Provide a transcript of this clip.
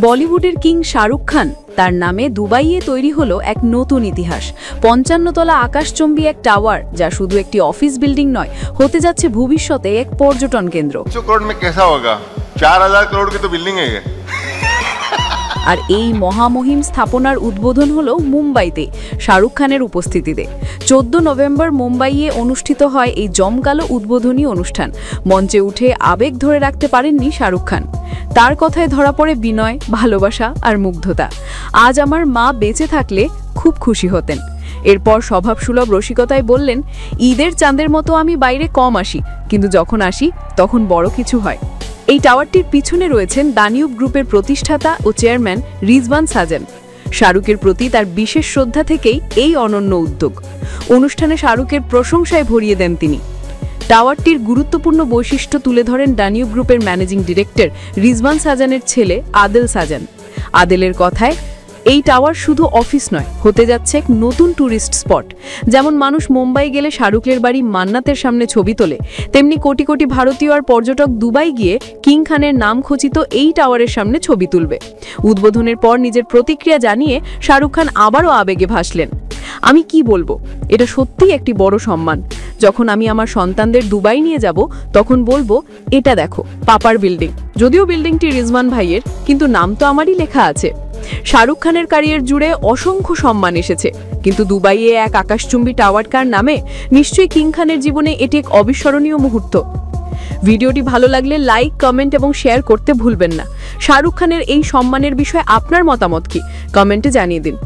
বলিউডের কিং শাহরুখ খান, তার নামে দুবাইয়ে তৈরি হলো এক নতুন ইতিহাস। 55 তলা আকাশচুম্বী এক টাওয়ার, যা শুধু একটি অফিস বিল্ডিং নয়, হতে যাচ্ছে ভবিষ্যতে এক পর্যটন কেন্দ্র। 4000 करोड़ की तो बिल्डिंग है। আর এই মহামহিম স্থাপনার উদ্বোধন হলো মুম্বাইতে শাহরুখ খানের উপস্থিতিতে। 14 নভেম্বর মুম্বাইয়ে অনুষ্ঠিত হয় এই জমকালো উদ্বোধনী অনুষ্ঠান। মঞ্চে উঠে আবেগ ধরে রাখতে পারেননি শাহরুখ খান। তার কথায় ধরা পড়ে বিনয়, ভালোবাসা আর মুগ্ধতা। আজ আমার মা বেঁচে থাকলে খুব খুশি হতেন। এরপর স্বভাবসুলভ রসিকতায় বললেন, ঈদের চাঁদের মতো আমি বাইরে কম আসি, কিন্তু যখন আসি তখন বড় কিছু হয়। এই টাওয়ারটির পিছনে রয়েছেন দানিউব গ্রুপের প্রতিষ্ঠাতা ও চেয়ারম্যান রিজওয়ান সাজান। শাহরুখের প্রতি তার বিশেষ শ্রদ্ধা থেকেই এই অনন্য উদ্যোগ। অনুষ্ঠানে শাহরুখের প্রশংসায় ভরিয়ে দেন তিনি। টাওয়ারটির গুরুত্বপূর্ণ বৈশিষ্ট্য তুলে ধরেন দানিউব গ্রুপের ম্যানেজিং ডিরেক্টর রিজওয়ান সাজানের ছেলে আদেল সাজান। আদেলের কথায়, এই টাওয়ার শুধু অফিস নয়, হতে যাচ্ছে এক নতুন ট্যুরিস্ট স্পট। যেমন মানুষ মুম্বাই গেলে শাহরুখের বাড়ি মান্নাতের সামনে ছবি তোলে, তেমনি কোটি কোটি ভারতীয় আর পর্যটক দুবাই গিয়ে কিং খানের নাম খচিত এই টাওয়ারের সামনে ছবি তুলবে। উদ্বোধনের পর নিজের প্রতিক্রিয়া জানিয়ে শাহরুখ খান আবারও আবেগে ভাসলেন। আমি কি বলবো, এটা সত্যিই একটি বড় সম্মান। যখন আমি আমার সন্তানদের দুবাই নিয়ে যাব, তখন বলবো, এটা দেখো পাপার বিল্ডিং। যদিও বিল্ডিংটি রিজওয়ান ভাইয়ের, কিন্তু নাম তো আমারই লেখা আছে। শাহরুখ খানের ক্যারিয়ার জুড়ে অসংখ্য সম্মান এসেছে, কিন্তু দুবাইয়ে এক আকাশচুম্বী টাওয়ার কার নামে, নিশ্চয়ই কিং খানের জীবনে এটি এক অবিস্মরণীয় মুহূর্ত। ভিডিওটি ভালো লাগলে লাইক, কমেন্ট এবং শেয়ার করতে ভুলবেন না। শাহরুখ খানের এই সম্মানের বিষয়ে আপনার মতামত কি, কমেন্টে জানিয়ে দিন।